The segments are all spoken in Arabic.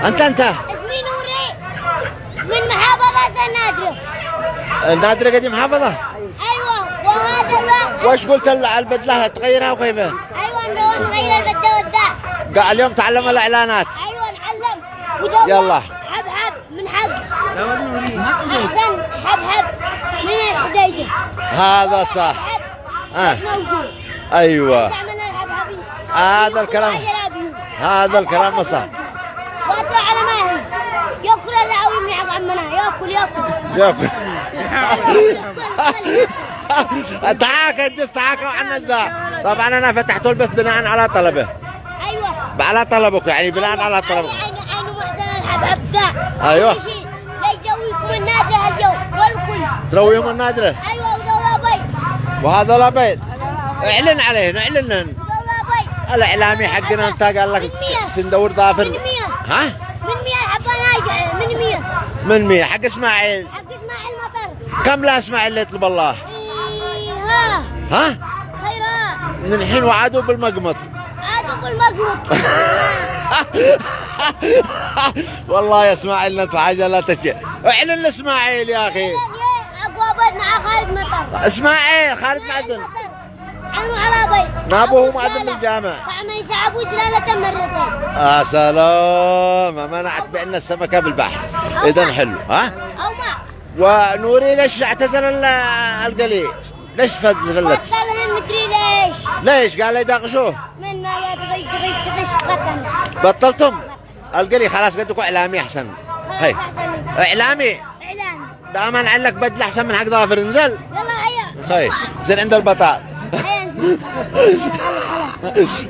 انت اسمي نوري من محافظة النادرة. النادرة قدي محافظة؟ ايوه. وهذا الوقت وش قلت البدلة تغيرها وكيفه؟ ايوه نروح نغير البدلة والذا. اليوم تعلم الاعلانات. ايوه نعلم. ودور يلا. حبحب من حق. احسن حبحب من الحديدة. هذا صح. موجود. ايوه. تعملنا الحبحبين. هذا الكلام. هذا الكلام صح. واطلع على ماهي ياكل العوي من حق عمنا. ياكل. تعاك الجس تعاك وعنا الزا. طبعا انا فتحت البث بناء على طلبه. ايوه. على طلبك يعني بناء على طلبك. عينه محسن الحبحب ذا. ايوه. لا يجويكم النادرة اليوم والكل. ترويهم النادرة. ايوه وذولا بيض. وهذا بيض. اعلن علينا اعلن. وذولا بيض. الاعلامي حقنا انت قال لك سندور ضافر. من 100. ها؟ من 100 حبة ناجعة. من 100. من 100 حق اسماعيل. حق اسماعيل مطر. كم لا اسماعيل اللي يطلب الله؟ ها؟ خيرها. من الحين وعدوا بالمقمط. عادوا بالمقمط. والله يا اسماعيل انت حاجه لا تشي. اعلن لاسماعيل يا اخي. اقوى بيت مع خالد مطر. اسماعيل خالد معدن. عنو على بيت. ما ابوه معدن بالجامع. فعما يسحبوا سلالة مرتين. سلام. منعت بعنا السمكه بالبحر. اذا حلو ها؟ او ما. ونوري ليش اعتزل القلي؟ ليش فلت؟ بطلهم مدري ليش. ليش؟ قال لي يداقشوه. من ما تغش بطلنا. بطلتم؟ القلي خلاص قلت لكم اعلامي احسن. هي اعلامي. اعلامي. دائما عندك بدل احسن من حق ظافر. انزل. يلا هي زين عند البطاط.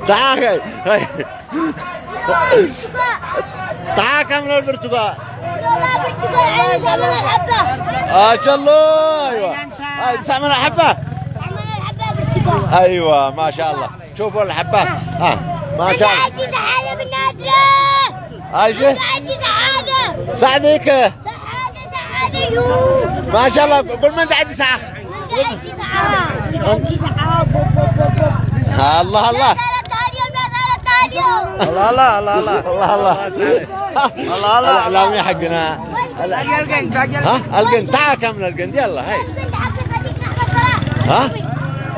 تعال هي. تعال كمل البرتقال. يلا برتقال عين زمن الحبة. ما شاء الله. ايوه. هاي 9 من الحبة. 9 من الحبة برتقال. ايوه ما شاء الله. شوفوا الحبة. ما شاء الله. عندي سعادة بالنادرة. ايش؟ عندي سعادة. سعديك. سعادة يوم. ما شاء الله. قول من انت عندي ساعة. عندي سعادة. عندي سعادة. الله الله. الله الله الله الله الله الله. الله الله. الاعلامي حقنا. القند. تعال كمل القند. يلا هي. ها؟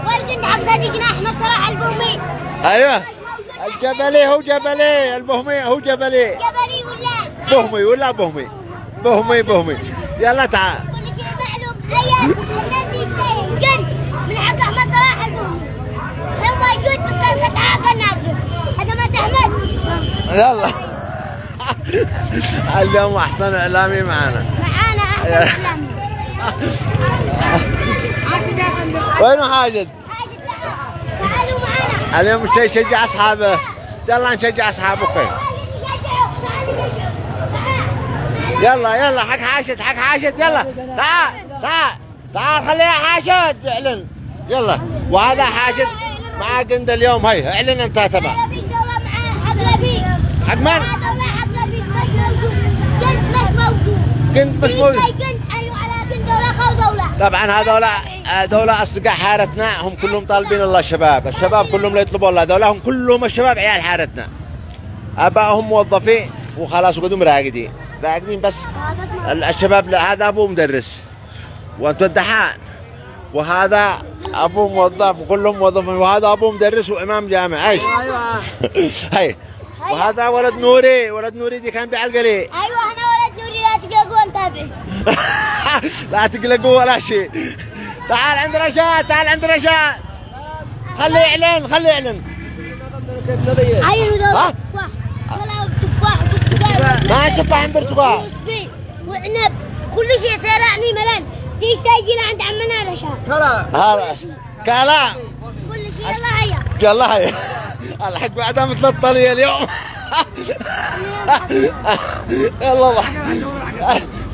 والقند حق صديقنا احمد صلاح البومي. ايوه. الجبلي هو جبلي. البهمي هو جبلي. جبلي ولا بهمي ولا بهمي. بهمي. يلا تعال. كل شيء معلوم. الذي القند من حق احمد صلاح البومي. هو موجود مستنزف حق النادر. خدمات احمد. يلا. اليوم احسن اعلامي معنا احسن اعلامي. وينه حاجد؟ تعالوا معنا. اليوم يشجع اصحابه. يلا نشجع اصحابك. يلا حق حاشد. يلا تعال خليها حاشد. اعلن. يلا. وهذا حاشد مع قند اليوم. هي اعلن انت تبع. حق من؟ قند مش موجود. طبعا هذولا اصدقاء حارتنا. هم كلهم طالبين الله. الشباب كلهم لا يطلبوا الله. هذولا هم كلهم الشباب عيال حارتنا. ابائهم موظفين وخلاص وقدوا راقدين بس. الشباب هذا ابوه مدرس وانتو الدحان. وهذا ابوه موظف وكلهم موظفين. وهذا ابوه مدرس وامام جامع. ايش؟ هي. وهذا ولد نوري دي كان بيعلقلي. ايوه انا ولد نوري. لا تقلقوا نتابع. لا تقلقوا ولا شيء. تعال عند رشاد. خليه يعلن. عينوا دول تفاح. ما تفاح برتقال وعنب. كل شيء سرعني ملان. ليش تجي لعند عمنا رشاد؟ هذا كلام. كل شيء. يلا هيا. الحق بعدها مثل الطليه اليوم. يلا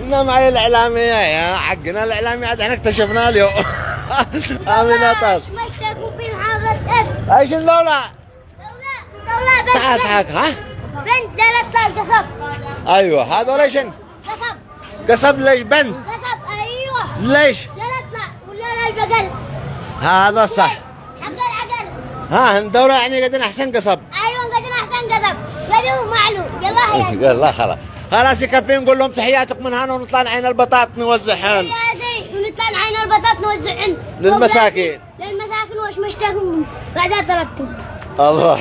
إنما معي الإعلامية يا حقنا. الإعلامي عاد احنا اكتشفناه اليوم. آمنة طاس. ما اشتركوا في محافظة اف. ايش الدولة؟ دولة بس. تعال ها؟ بنت لا تطلع قصب. ايوه هذا ليش؟ قصب ليش بنت؟ قصب ايوه. ليش؟ لا تطلع ولا البقر. هذا صح. حق العقل. الدولة يعني قدنا احسن قصب. ايوه قدنا احسن قصب. قالوا معلوم يلا هيا. يلا خلاص خلاص يكفي، نقول لهم تحياتكم من هنا ونطلع نعين البطاط نوزعهن. ونطلع نعين البطاط نوزعهن للمساكين. للمساكين واش مشتهون بعدها ضربتهم. الله.